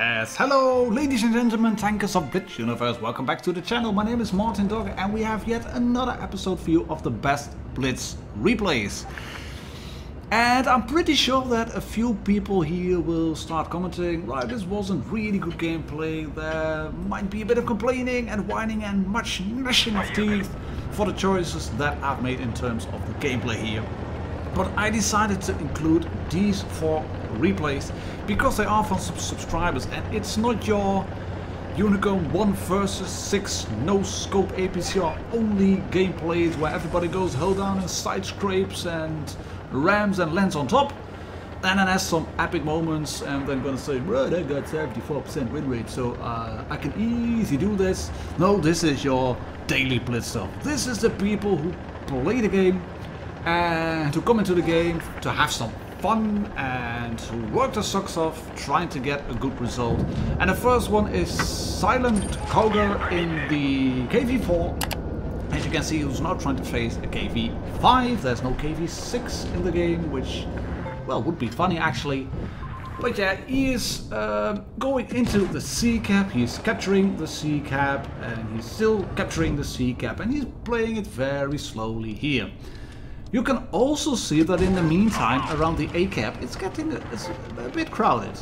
Yes, hello ladies and gentlemen, tankers of Blitz Universe, welcome back to the channel. My name is martindogger and we have yet another episode for you of the best Blitz replays. And I'm pretty sure that a few people here will start commenting, right, this wasn't really good gameplay, there might be a bit of complaining and whining and much gnashing of teeth for the choices that I've made in terms of the gameplay here. But I decided to include these 4 replays because they are from subscribers, and it's not your Unicorn 1 versus 6 no scope APCR only gameplays where everybody goes hell down and side scrapes and rams and lands on top and then has some epic moments and then gonna say, right, I got 74% win rate, so I can easily do this. No, this is your daily Blitz stuff. This is the people who play the game and to come into the game to have some fun and to work their socks off trying to get a good result. And the first one is SilentCougar in the KV4. As you can see, who's not trying to face a KV5. There's no KV6 in the game, which, well, would be funny actually. But yeah, he is going into the C cap, he's capturing the C cap, and he's still capturing the C cap, and he's playing it very slowly here. You can also see that in the meantime, around the A cap, it's getting a bit crowded.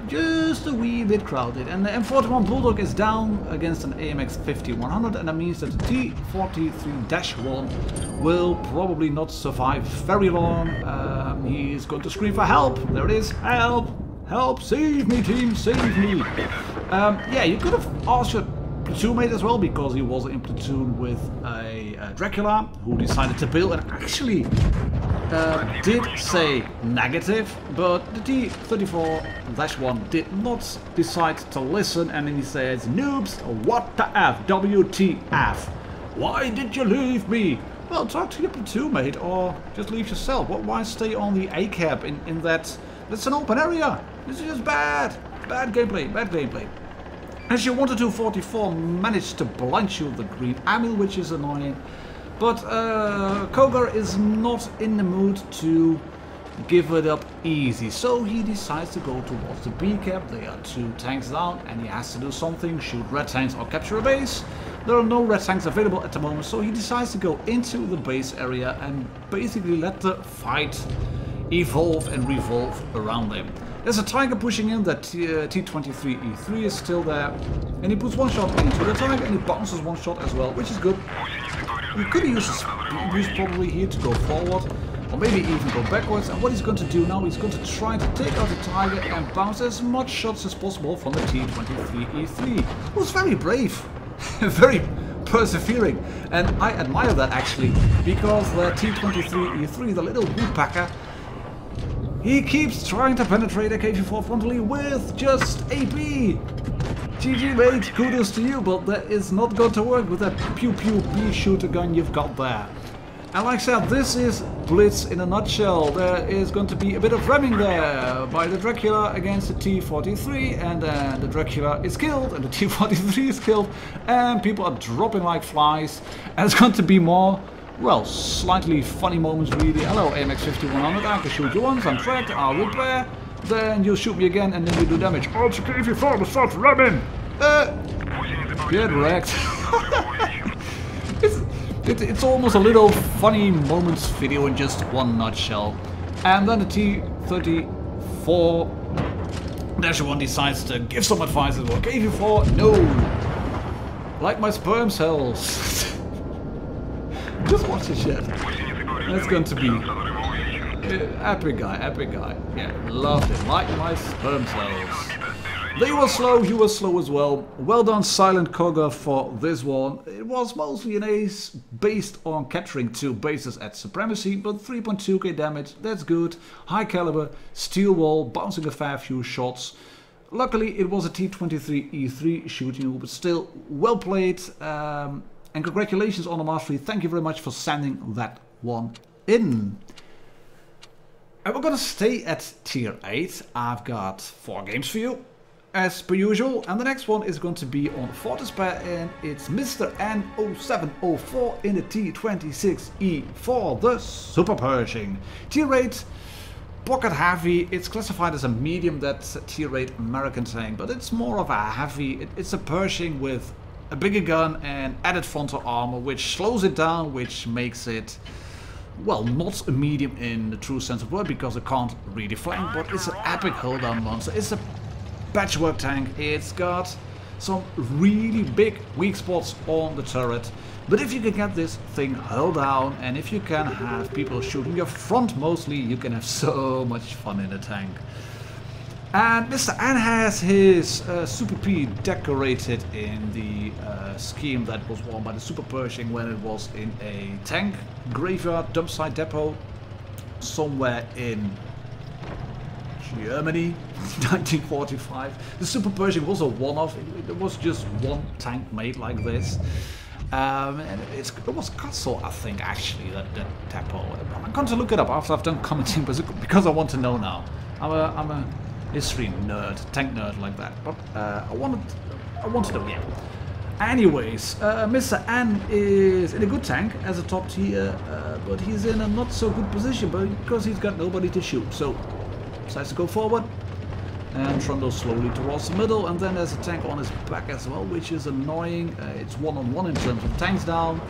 Just a wee bit crowded. And the M41 Bulldog is down against an AMX 5100, and that means that the T43-1 will probably not survive very long. He's going to scream for help. There it is. Help! Help! Save me, team! Save me! Yeah, you could have asked your platoon mate as well, because he was in platoon with a Dracula who decided to bail and actually did say negative, but the T34-1 did not decide to listen, and then he says, noobs, what the F, WTF, why did you leave me? Well, talk to your platoon mate or just leave yourself. Why stay on the A cap in that? That's an open area. This is just bad gameplay, bad gameplay. As your WoT 244 managed to blind you with the green ammo, which is annoying, but Cougar is not in the mood to give it up easy, so he decides to go towards the B cap. There are 2 tanks down and he has to do something, shoot red tanks or capture a base. There are no red tanks available at the moment, so he decides to go into the base area and basically let the fight evolve and revolve around him. There's a Tiger pushing in, that T23E3 is still there, and he puts 1 shot into the Tiger and he bounces 1 shot as well, which is good. We could have used a speed boost probably here to go forward, or maybe even go backwards, and what he's going to do now, he's going to try to take out the Tiger and bounce as much shots as possible from the T23E3, who's very brave, very persevering, and I admire that actually, because the T23E3, the little woodpecker, he keeps trying to penetrate a KV4 frontally with just AP. GG mate, kudos to you, but that is not going to work with that pew-pew bee shooter gun you've got there. And like I said, this is Blitz in a nutshell. There is going to be a bit of ramming there by the Dracula against the T43, and then the Dracula is killed and the T43 is killed, and people are dropping like flies, and it's going to be more, well, slightly funny moments really. Hello AMX 5100, I can shoot you once, I'm tracked, I'll repair, then you shoot me again and then you do damage. Oh, it's a KV4, start ramming! Get wrecked. It's almost a little funny moments video in just one nutshell. And then the T34-1 decides to give some advice as well. KV4, no! Like my sperm cells. Just watch the shit. That's going to be epic guy, epic guy. Yeah, loved it. Like my sperm cells. They were slow, he was slow as well. Well done SilentCougar for this one. It was mostly an ace based on capturing 2 bases at Supremacy, but 3.2k damage, that's good. High caliber, steel wall, bouncing a fair few shots. Luckily it was a T23E3 shooting you, but still well played. And congratulations on the mastery, thank you very much for sending that one in. And we're gonna stay at tier 8. I've got 4 games for you, as per usual. And the next one is going to be on Fortress Pair, and it's Mr. N0704 in the T26E4, the Super Pershing. Tier 8, pocket heavy. It's classified as a medium, that's a tier 8 American tank, but it's more of a heavy. It's a Pershing with a bigger gun and added frontal armor, which slows it down, which makes it, well, not a medium in the true sense of the word, because it can't really flank, but it's an epic hold down monster. It's a patchwork tank. It's got some really big weak spots on the turret. But if you can get this thing held down, and if you can have people shooting your front mostly, you can have so much fun in the tank. And Mr. N has his Super P decorated in the scheme that was won by the Super Pershing when it was in a tank graveyard dump site depot somewhere in Germany, 1945. The Super Pershing was a one-off. There was just one tank made like this. And it was Kassel, I think, actually, that depot. I'm going to look it up after I've done commenting, because I want to know now. I'm a history nerd, tank nerd like that. But I want to know, yeah. Anyways, Mr. N is in a good tank as a top tier, but he's in a not so good position, because he's got nobody to shoot. So decides to go forward and trundle slowly towards the middle, and then there's a tank on his back as well, which is annoying. It's one-on-one in terms of tanks down,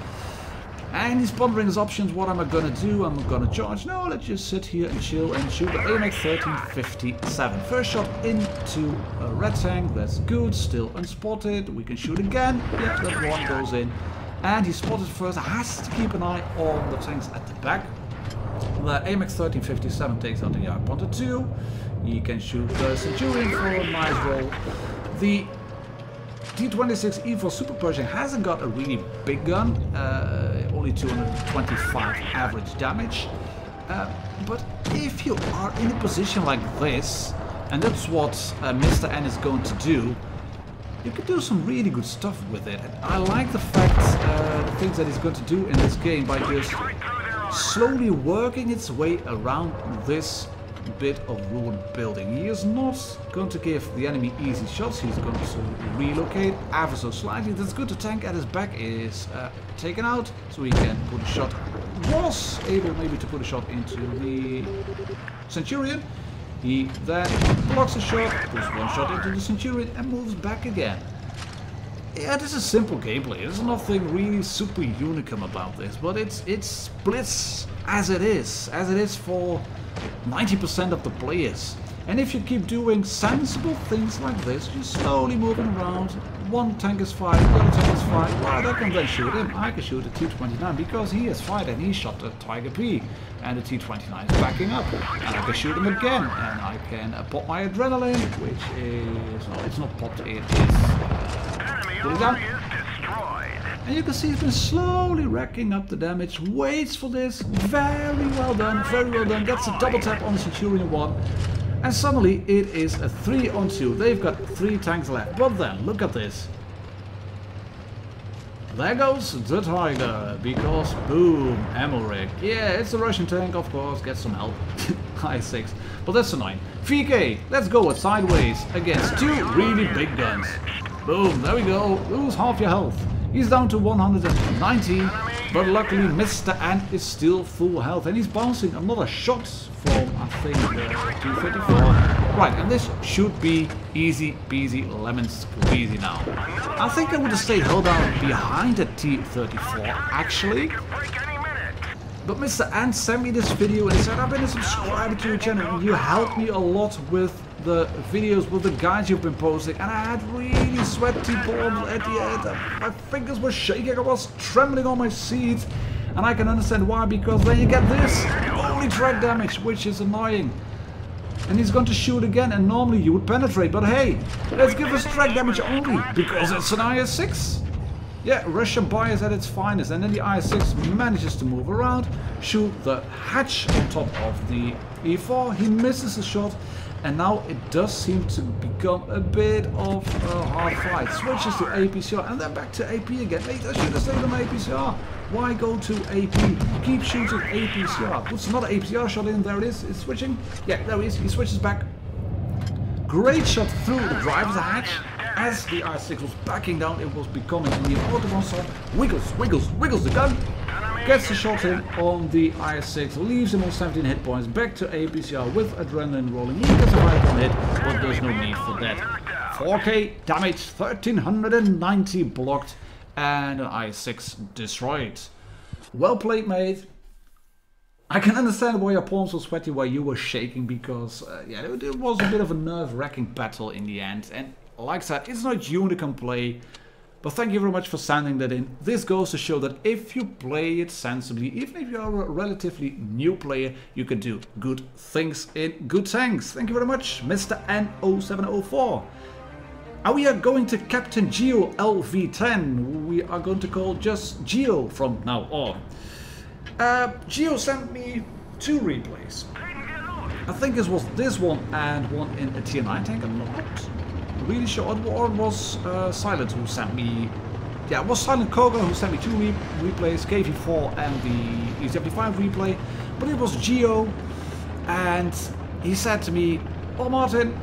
and he's pondering his options. What am I gonna do? I'm gonna charge? No, let's just sit here and chill and shoot the AMX 1357. First shot into a red tank, that's good, still unspotted. We can shoot again. Yeah, that one goes in, and he spotted first. Has to keep an eye on the tanks at the back. The AMX 1357 takes out the Jagdpanther 2. He can shoot the Centurion for a nice roll. The T26 E4 Super Pershing hasn't got a really big gun, only 225 average damage. But if you are in a position like this, and that's what Mr. N is going to do, you can do some really good stuff with it. And I like the fact, the things that he's going to do in this game by just slowly working its way around this bit of ruined building. He is not going to give the enemy easy shots. He's going to relocate ever so slightly. That's good. The tank at his back is taken out, so he can put a shot. Was able maybe to put a shot into the Centurion. He then blocks a shot, puts one shot into the Centurion, and moves back again. Yeah, this is simple gameplay. There's nothing really super unicum about this, but it's Blitz as it is for 90% of the players. And if you keep doing sensible things like this, just slowly moving around, one tank is fired, the other tank is fired, well, I can then shoot him. I can shoot the T-29 because he is fired and he shot the Tiger P, and the T-29 is backing up. And I can shoot him again, and I can pop my adrenaline, which is, no, it's not popped, it is put it down. And you can see he's been slowly racking up the damage, waits for this, very well done, gets a double tap on the Centurion 1, and suddenly it is a 3-on-2, they've got 3 tanks left, but then, look at this. There goes the Tiger, because boom, ammo rig. Yeah, it's a Russian tank, of course, get some help, I6, but that's annoying. VK, let's go with sideways against 2 really big guns. Boom, there we go, lose half your health. He's down to 190, but luckily Mr. N is still full health, and he's bouncing another shot from, I think, 234. Right, and this should be easy peasy lemon squeezy now. I think I would have stayed held down behind the T34, actually. But Mr. N sent me this video and he said, I've been a subscriber to your channel and you helped me a lot with the videos, with the guides you've been posting, and I had really sweaty palms at the end. My fingers were shaking, I was trembling on my seat, and I can understand why, because then you get this only track damage, which is annoying. And he's going to shoot again, and normally you would penetrate, but hey, let's give us track damage only, because it's an IS-6. Yeah, Russian bias at its finest, and then the IS-6 manages to move around, shoot the hatch on top of the E4, he misses a shot, and now it does seem to become a bit of a hard fight. Switches to APCR, and then back to AP again. Hey, I should have stayed on APCR. Why go to AP? Keep shooting APCR. Puts another APCR shot in, there it is, it's switching. Yeah, there he is, he switches back. Great shot through the driver's hatch. As the IS-6 was backing down, it was becoming the autobomb, so wiggles the gun. gets the shot in on the IS-6, leaves him on 17 hit points, back to APCR with adrenaline rolling. He gets a 5-1 hit, but there's no need for that. 4k damage, 1390 blocked, and an IS-6 destroyed. Well played, mate. I can understand why your palms were sweaty, why you were shaking, because yeah, it was a bit of a nerve-wracking battle in the end. And like I said, it's not Unicum play. But thank you very much for sending that in. This goes to show that if you play it sensibly, even if you are a relatively new player, you can do good things in good tanks. Thank you very much, Mr. N0704. And we are going to Captain Geo LV10. We are going to call just Geo from now on. Geo sent me 2 replays. I think it was this one and one in a tier 9 tank. I'm not really sure, or it was Silent who sent me, yeah, it was SilentCougar who sent me 2 replays, KV4 and the E75 replay, but it was Geo, and he said to me, "Oh Martin,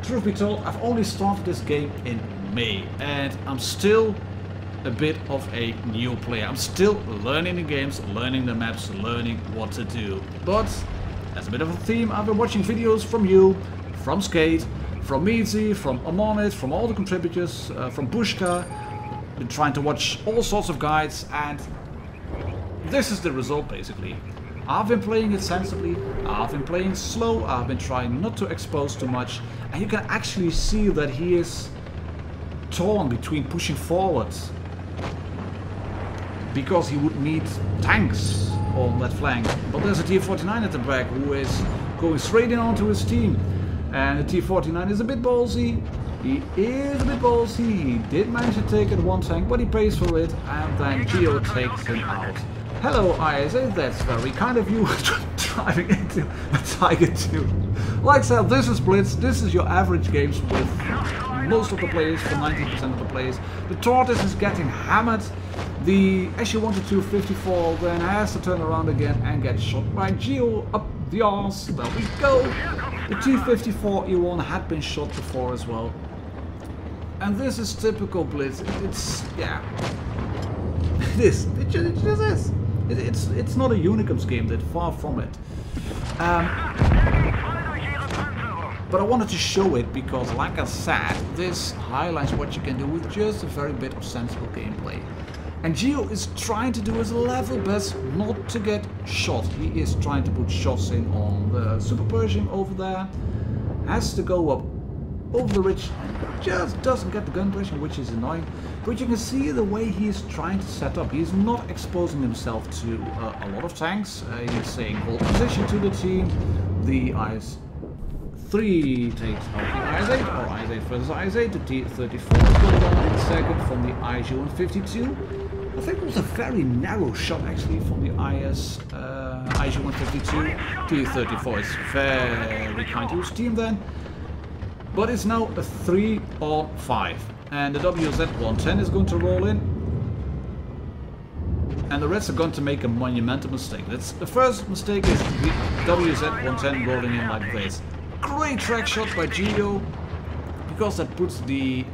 truth be told, I've only started this game in May, and I'm still a bit of a new player. I'm still learning the games, learning the maps, learning what to do, but as a bit of a theme, I've been watching videos from you, from Skate, from Meadsy, from Amonit, from all the contributors, from Bushka, been trying to watch all sorts of guides, and this is the result basically. I've been playing it sensibly, I've been playing slow, I've been trying not to expose too much, and you can actually see that he is torn between pushing forward, because he would need tanks on that flank, but there's a T49 at the back who is going straight in onto his team. And the T49 is a bit ballsy. He is a bit ballsy. He did manage to take it 1 tank, but he pays for it. And then Geo takes him out. Hello, ISA. That's very kind of you, driving into a Tiger 2. Like I said, this is Blitz. This is your average games with most of the players, for 90% of the players. The Tortoise is getting hammered. The SU-122-54 then has to turn around again and get shot by Geo up the arse. There we go. The T-54E1 had been shot before as well. And this is typical Blitz. It's, yeah. It is. It just is. It's not a Unicums game, that far from it. But I wanted to show it because, like I said, this highlights what you can do with just a very bit of sensible gameplay. And Geo is trying to do his level best not to get shot. He is trying to put shots in on the Super Pershing over there. Has to go up over the ridge and just doesn't get the gun pressure, which is annoying. But you can see the way he is trying to set up. He's not exposing himself to a lot of tanks. He's saying hold position to the team. The IS-3 takes out the IS-8, or IS-8 versus IS-8. The T-34 goes down in second from the ISU-152. I think it was a very narrow shot actually from the ISU-152. T-34 is very kind to his team then. But it's now a 3-on-5. And the WZ-110 is going to roll in. And the rest are going to make a monumental mistake. That's the first mistake, is the WZ-110 rolling in like this. Great track shot by Geo, because that puts the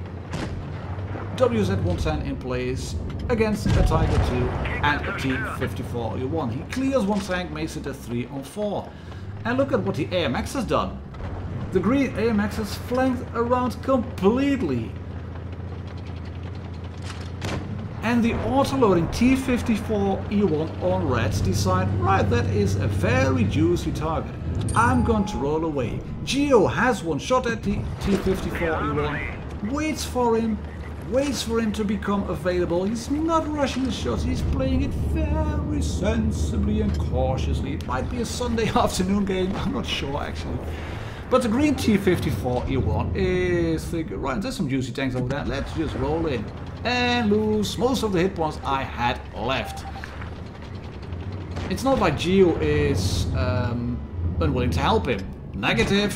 WZ-110 in place against a Tiger 2 and a T-54E1. He clears 1 tank, makes it a 3-on-4. And look at what the AMX has done. The green AMX has flanked around completely. And the auto-loading T-54E1 on reds decide, right, that is a very juicy target. I'm going to roll away. Geo has 1 shot at the T-54E1, waits for him to become available. He's not rushing the shots, he's playing it very sensibly and cautiously. It might be a Sunday afternoon game, I'm not sure actually. But the green T-54E1 is thinking, right, there's some juicy tanks over there, let's just roll in. And lose most of the hit points I had left. It's not like Geo is unwilling to help him. Negative,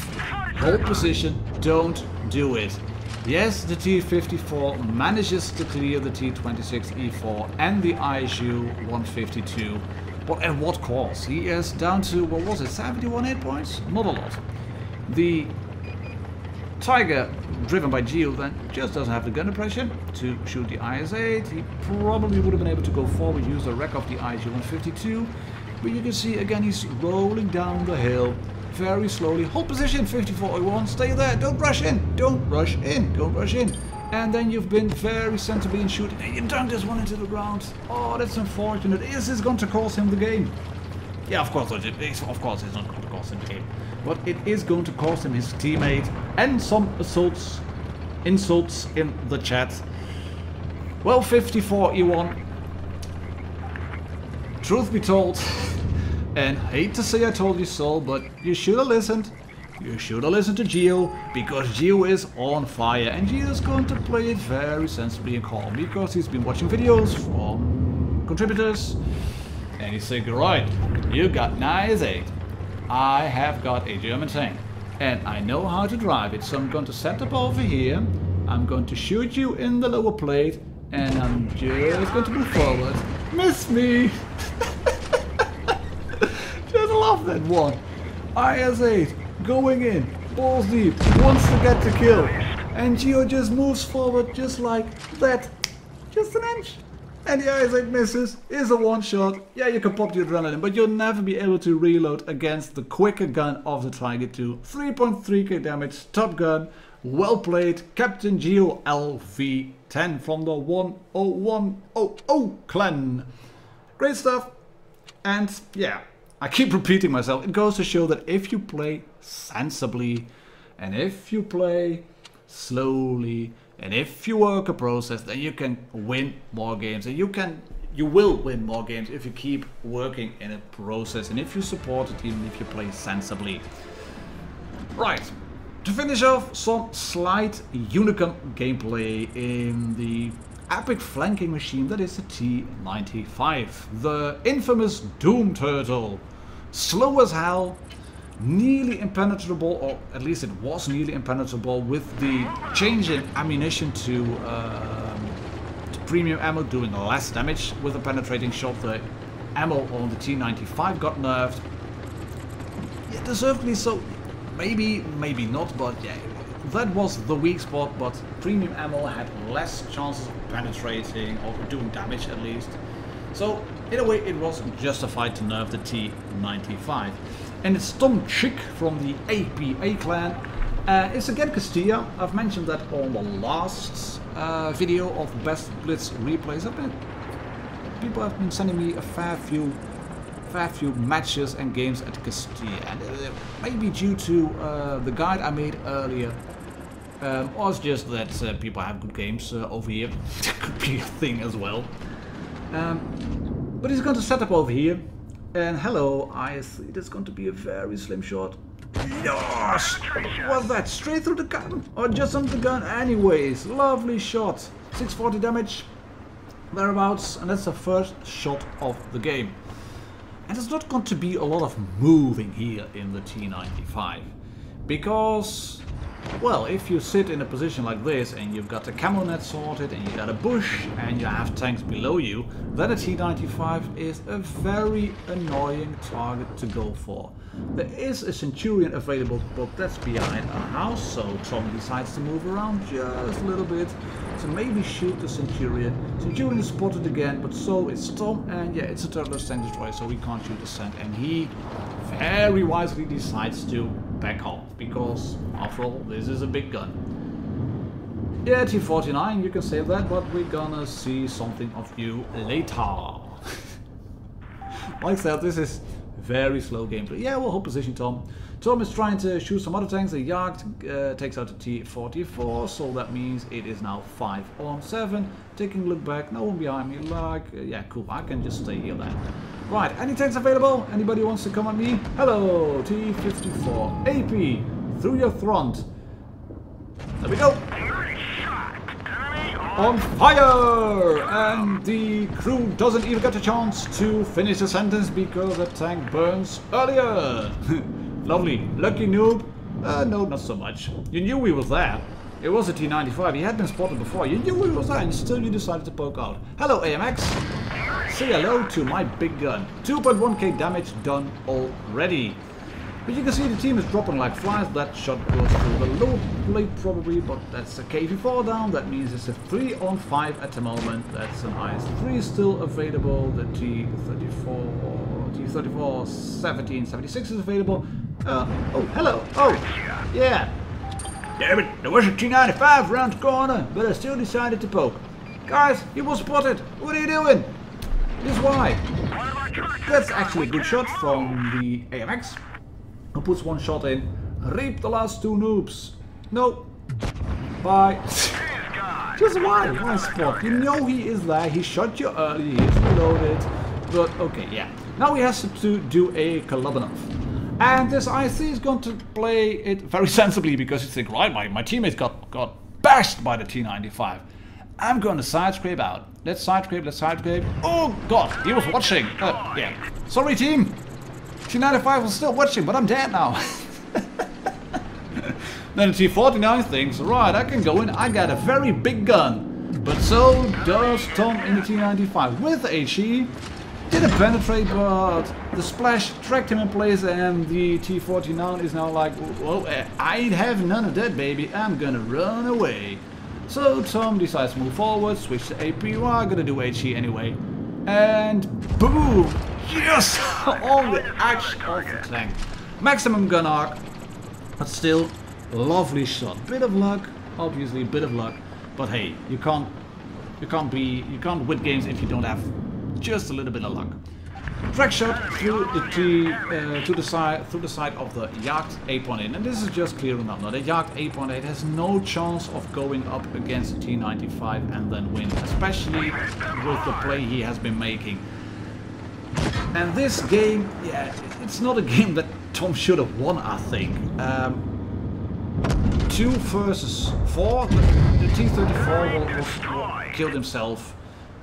hold position, don't do it. Yes, the T-54 manages to clear the T-26E4 and the ISU-152, but at what cost? He is down to, what was it, 71 hit points? Not a lot. The Tiger, driven by Geo, then just doesn't have the gun impression to shoot the IS-8. He probably would have been able to go forward, use the wreck of the ISU-152. But you can see again he's rolling down the hill very slowly. Hold position, 5401, stay there, don't rush in, don't rush in, don't rush in. And then you've been very sensibly in shooting and you dunk this one into the ground. Oh, that's unfortunate. Is this going to cost him the game? Yeah, of course it is. Of course it's not going to cost him the game. But it is going to cost him his teammate and some insults in the chat. Well, 54 E1. Truth be told, and hate to say I told you so, but you should have listened. You should have listened to Geo, because Geo is on fire, and Geo is going to play it very sensibly and calm, because he's been watching videos from contributors, and he's saying, right, you got an IS-8. I have got a German tank, and I know how to drive it, so I'm going to set up over here, I'm going to shoot you in the lower plate, and I'm just going to move forward. Miss me! Just love that one. IS-8 going in, balls deep, wants to get the kill, and Geo just moves forward just like that, just an inch. And the IS-8 misses, is a one shot. Yeah, you can pop the adrenaline, but you'll never be able to reload against the quicker gun of the Tiger II. 3.3k damage, top gun, well played, Captain Geo LV10 from the 10100 clan. Great stuff. And yeah, I keep repeating myself. It goes to show that if you play sensibly, and if you play slowly, and if you work a process, then you can win more games, and you will win more games if you keep working in a process, and if you support a team, and if you play sensibly. Right, to finish off, some slight Unicorn gameplay in the epic flanking machine that is the T95, the infamous Doom Turtle. Slow as hell, nearly impenetrable, or at least it was nearly impenetrable, with the change in ammunition to premium ammo doing less damage with a penetrating shot. The ammo on the T95 got nerfed. Yeah, deservedly so. Maybe not, but yeah, that was the weak spot, but premium ammo had less chances of penetrating or doing damage at least. So in a way it was justified to nerf the T95. And it's Tom Chick from the APA clan. It's again Castilla. I've mentioned that on the last video of Best Blitz Replays. People have been sending me a fair few matches and games at Castilla, and maybe due to the guide I made earlier, or it's just that people have good games over here. That could be a thing as well. But he's going to set up over here. And hello, it is going to be a very slim shot. Yes! What was that? Straight through the gun? Or just under the gun? Anyways, lovely shot. 640 damage, thereabouts, and that's the first shot of the game. And there's not going to be a lot of moving here in the T95. Because, well, if you sit in a position like this and you've got the camo net sorted and you got a bush and you have tanks below you, then a T95 is a very annoying target to go for. There is a Centurion available, but that's behind a house, so Tom decides to move around just a little bit to maybe shoot the Centurion. Centurion is spotted again, but so is Tom, and yeah, it's a turtless tank destroyer, so he can't shoot the Cent, and he very wisely decides to back off, because after all, this is a big gun. Yeah, T49, you can say that, but we're gonna see something of you later. Like I said, this is very slow gameplay. Yeah, well, hold position, Tom. Tom is trying to shoot some other tanks. The Jagd takes out the T44, so that means it is now 5-on-7. Taking a look back, no one behind me. Like, yeah, cool, I can just stay here then. Right, any tanks available? Anybody wants to come at me? Hello, T54. AP, through your front. There we go. On fire! And the crew doesn't even get a chance to finish the sentence because the tank burns earlier. Lovely. Lucky noob? No, not so much. You knew we were there. It was a T95. He had been spotted before. You knew we were there and still you decided to poke out. Hello, AMX. Say hello to my big gun. 2.1k damage done already. But you can see the team is dropping like flies. That shot goes through the low plate probably, but that's a KV4 down. That means it's a 3-on-5 at the moment. That's an IS-3 still available. The T-34 1776 is available. Oh, hello. Oh, yeah. Damn it, there was a T-95 round the corner, but I still decided to poke. Guys, he was spotted. What are you doing? This is why. That's actually a good shot from the AMX. Who puts one shot in. Reap the last two noobs. No. Bye. Just why? Why spot? You know he is there. He shot you early. He is reloaded. But okay, yeah. Now he has to do a Kalabanov. And this IC is going to play it very sensibly because it's like, right, my teammates got bashed by the T-95. I'm going to side scrape out. Let's side scrape, let's side scrape. Oh god, he was watching. Yeah. Sorry team. T-95 was still watching, but I'm dead now. Then the T-49 thinks, right, I can go in, I got a very big gun. But so does Tom in the T-95 with HE. Didn't penetrate, but the splash tracked him in place, and the T-49 is now like, well, I have none of that, baby. I'm gonna run away. So Tom decides to move forward, switch to AP. Well, I'm gonna do HE anyway. And boom! Yes! On the edge of the tank. Maximum gun arc, but still, lovely shot. Bit of luck, obviously, bit of luck. But hey, you can't win games if you don't have just a little bit of luck. Track shot through the to the side of the Yacht 8.8, and this is just clearing up. Now the Yacht 8.8 has no chance of going up against the T-95 and then win, especially with the play he has been making. And this game, yeah, it's not a game that Tom should have won, I think. 2 versus 4. The T-34 will killed himself.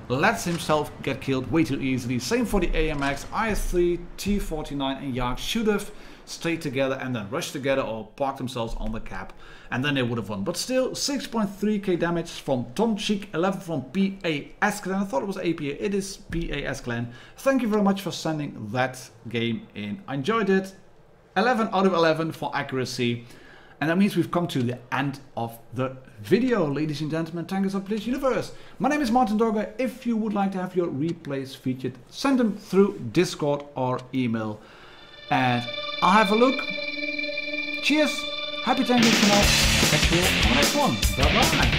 Lets himself get killed way too easily. Same for the AMX, IS-3, T-49 and Yacht should have stayed together and then rushed together or parked themselves on the cap. And then they would have won. But still, 6.3k damage from Tom Cheek, 11 from PAS Clan. I thought it was APA, it is PAS Clan. Thank you very much for sending that game in. I enjoyed it. 11 out of 11 for accuracy. And that means we've come to the end of the video, ladies and gentlemen, Tankers of Blitz Universe. My name is Martindogger. If you would like to have your replays featured, send them through Discord or email. And I'll have a look. Cheers, happy tanking for now. Catch you on the next one. Bye bye.